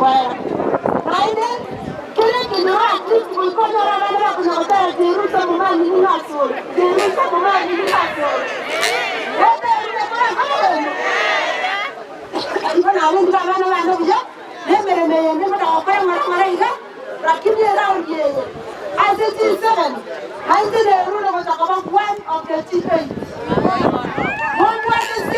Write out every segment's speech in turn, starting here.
Well, Friday, kile kinawati mkono wa baba kunaota zirusa mumani ni haso. Zirusa mumani ni haso. Wote Ibana alinda bana bana buja. Nemere nemere kwa mara ina. Lakini around here. As it is 7. I did a rule of the one of the chief. One was the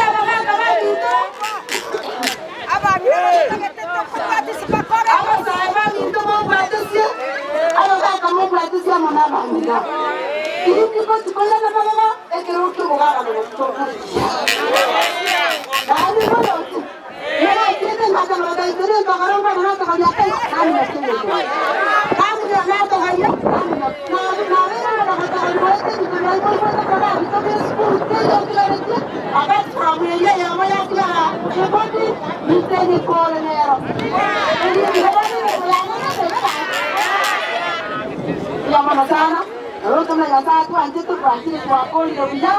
sana. Lalu kemudian satu anjir tu berhasil kuakul di rumah.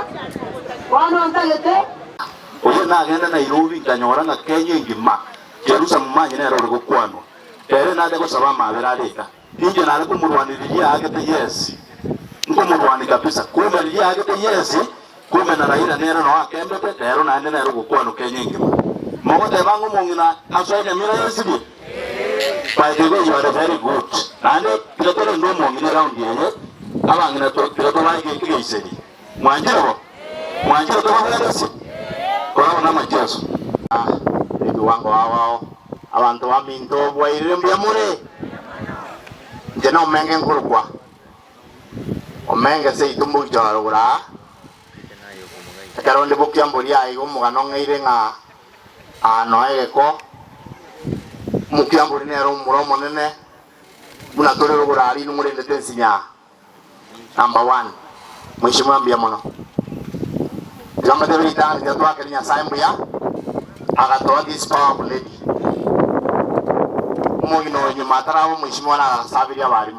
Wana anta lete. Oye na agenda Nairobi kanyora na Kenya ngima. Jerusalem manye na ro kwano. Tere na de ko saba mabera leta. Inje na ko murwani ria agete yes. Ngo murwani kabisa. Kumbe ria agete yes. Kumbe na raira nera no akembe te tero na ro kwano Kenya ngima. Mogo te bangu mongina aso ene mira yesidi. By the way, you are very good. And the total no money around here. Among the total like a city. Manjaro. Manjaro to have a Corona Majas. Ah, if you want to go, I want to have in to wait in Biamore. General Mangan Kurqua. O Manga say to Mujar. I got on the book Yamboria, Muganong eating a noeco. Mukiambo nero muromo nene munatore rugurari numure ndetensinya number 1 mheshimiwa Mbiamono jamba de vita ya toa Kenya saimbu ya akatoa this powerful lady mugino nyuma tarawo mheshimiwa na sabiria bari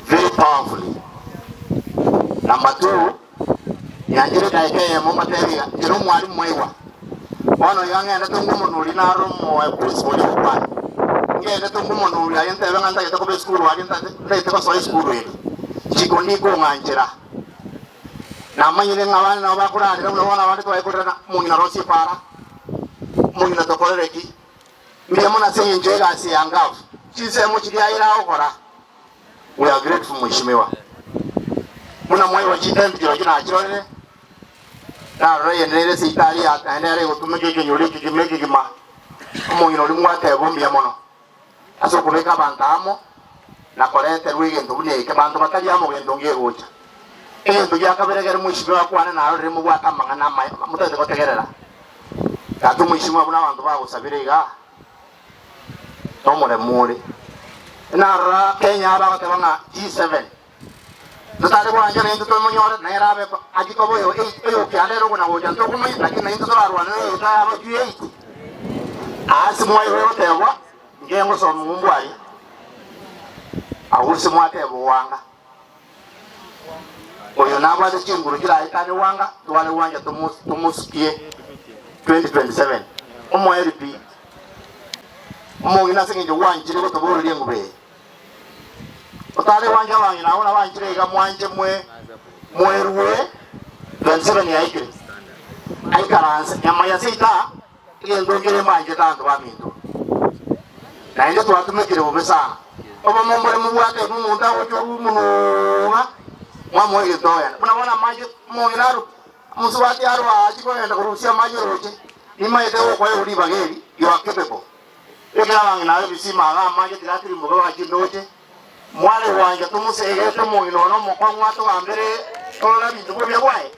very powerfully. Number 2 yanjire daike mo materia jiro mwali mwewa Ono yange na tungu monuli na romo wa kusoli kwa. Nge na tungu monuli ayente banganta yetako be school wa yenta yetako so school we. Chikondi ko nganjira. Na manyire ngabana na bakura ndira mwana wandi to ayikora na munyina rosi para. Munyina to koreki. Mbiamo na senye njega asi yangafu. Chise mo chiri ayira okora. We are grateful mheshimiwa. Muna moyo wa chitende jina achirone. Na roye nere si Italia anere utumeje nyoli kimeki kima mungino limwate Mbiamono aso kuleka bantamo na kolete ruige ndubune ke bantu batali amo gendo ngerocha endo yakaberegera mwishiwa kwana na rore mu bwata mangana mutete kotegerera tatu mwishiwa buna bantu bagusabiriga tomore muri na ra Kenya bagatebanga G7 Tutale kwa njana into to monyora na yarabe ajiko boyo eyo kyalero kuna hoja to kuma lakini into to arwana yo ta aba 8 asi moyo yo tewa ngengo so mumbwai awusi mwate buwanga oyo naba de chinguru kila itani wanga tuwale wanja tumusikie 2027 omo eripi omo ina singe wanjire ko to boro liengube Otale wanja wangi na ona wanjire ga mwanje mweruwe 27 ya ikiri aikaranse nyamaya sita ile ndongere manje tanto baminto na ile twatumekire obesa oba mombore mubwate mumunda ojo mununga mwamo ile toya kuna manje mwiraru muswati arwa achiko enda kurusia manje roche imaite ko yuri bageri yo akepepo ekera wangi na bisima ga manje tiratiri mugo wa kindoche Mwale wanja tumusegete mungino no mukongwa to ambere tolona bintu byo byawaye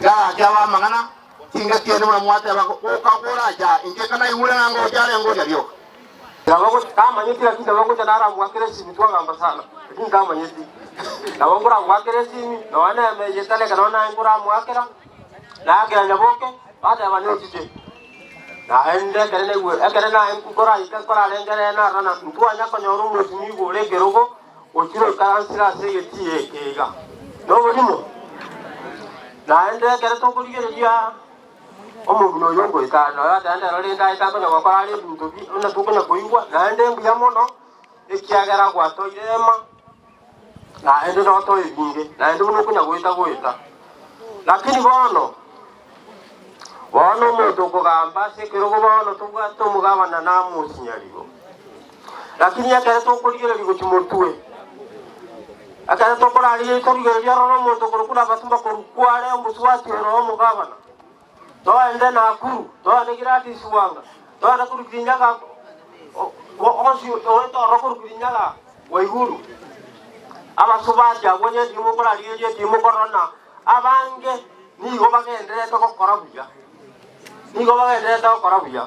ga jawa mangana tinga tiene mwa mwate ba ko kakora ja inje kana ihule ngo jale ngo jalio Yawangu kama nyeti ya kita wangu janara mwakeresi mitwa ngamba sana lakini kama nyeti na wangu ra mwakeresi na wana amejitale kana wana ngura mwakera na akira nyaboke baada ya maneno tije na ende kale we akere na en kukora ika kora lengere na rana mtu anya konyoru mutumi gore gerogo ochiro kansira se yeti ekega no bodimo na ende kale to kuligere dia omuntu yongo itano atanda rolinda itako na gukora ari bintu bi una tukuna kuigwa na ende mbuya mono ikiagera gwato irema na ende no to ibinge na ende muno kunya gwita lakini bono muntu kugamba sekero bono tugwato mugabana na musinyarigo lakini yakere tokurigera ligo kimutwe akara tokora ari torigera roro muntu kurukura batumba kurukware mbuswati ro mugabana to ende na kuru to ande gratis wanga to ande kurukinyaga osi to ro kurukinyaga waiguru abasubaja bonye ndimo kora riye ndimo korona abange ni go bagendere to kokora buya ni go bagendere to kokora buya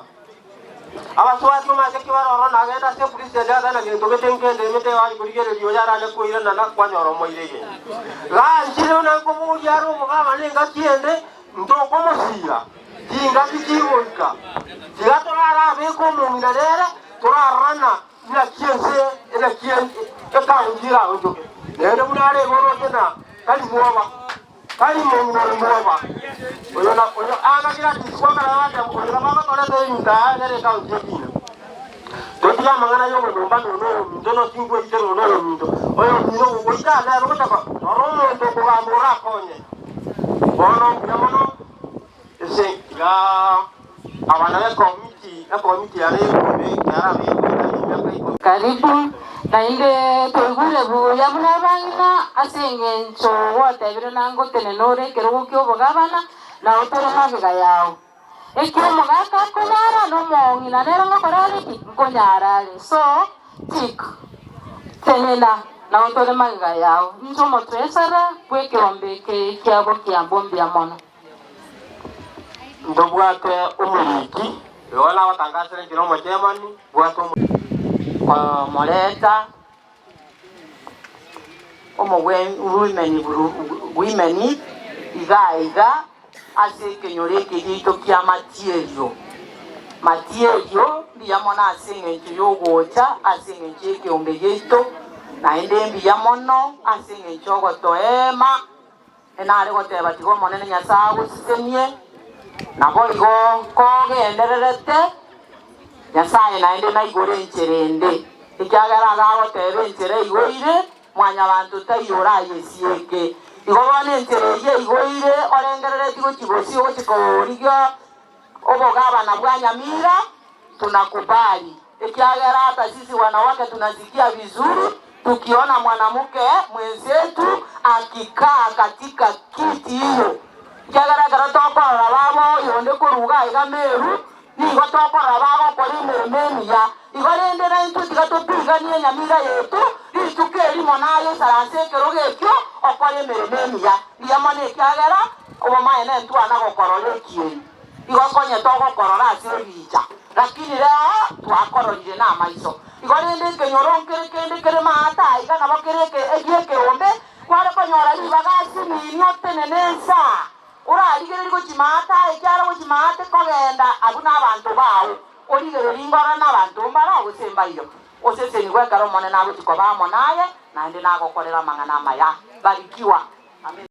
abasubaji ma se kibaroro na genda se police dada na gendo betengende mete wa kurigere riyo yara ne ko irana na kwanyoro moirege la nchiro na ko mu yaro mo ga mane ngakiende ndo ko mosira dinga bikiwoika digatorara be ko mu minadere torarana ina kiense ina kien eka ngira ojoke nende munare goro tena kali muoba kali muoba oyo ana kira tiswaka na wata oyo mama tore to nda nere ka ujekina totia mangana yo ngomba no ndono tingwe itero no ndo oyo ndo goita na ro taka romo ndo ko gamura konye bono yamono ese ga abana komiti ya leo kara be karibu na ile tugule buya bunabanga asengencho wote biro nango tenenore kero kyo bogabana na otoro mabiga yao ekyo mogaka konara no mongi na nera ngokorale konyarale so tik tenena na otoro mabiga yao njo motresara kweke ombeke kyabo kyambombi amono ndobwate umuriki yona watangasire kiro mojemani bwato kwa moleta women iga ase kenyoreke dito kya matierio biyamona asengenje yogocha asengenje keombe yeto na ende biyamono asengenje gotoema enare goteba tigo monene nyasago sisemie na boigo kogendererete nyasaye na ende na igore ncherende ikyagara gago tebe nchere igoire mwanya bantu tayora yesieke igobone nchereye igoire orengerere tigo kibosi ochikoorigyo obogaba na bwanyamira tunakubali ikyagara hata sisi wanawake tunasikia vizuri tukiona mwanamke mwenzetu akikaa katika kiti hiyo ikyagara garatokora babo yonde kuruga igameru nigo tokora bago kori memeni ya igorendera intu tigatopiganie nyamira yetu ritukeri monayo saranse kerogekyo okore memeni ya yamane kyagera obomaye na ntu ana gokorole kieni igokonye togokorora asirija lakini leo twakororire na maiso igorende kenyoronkere kende kere mata igana bakereke egieke ombe kware konyora libagasi ni notenenensa urarigere riko chimata ikyara go chimata kogenda abuna abantu bawo origere ringora n'abantu mbara gusemba iyo osese ni gwekaro mone nabo tikoba monaye na ndi nagokorera mangana maya barikiwa amen.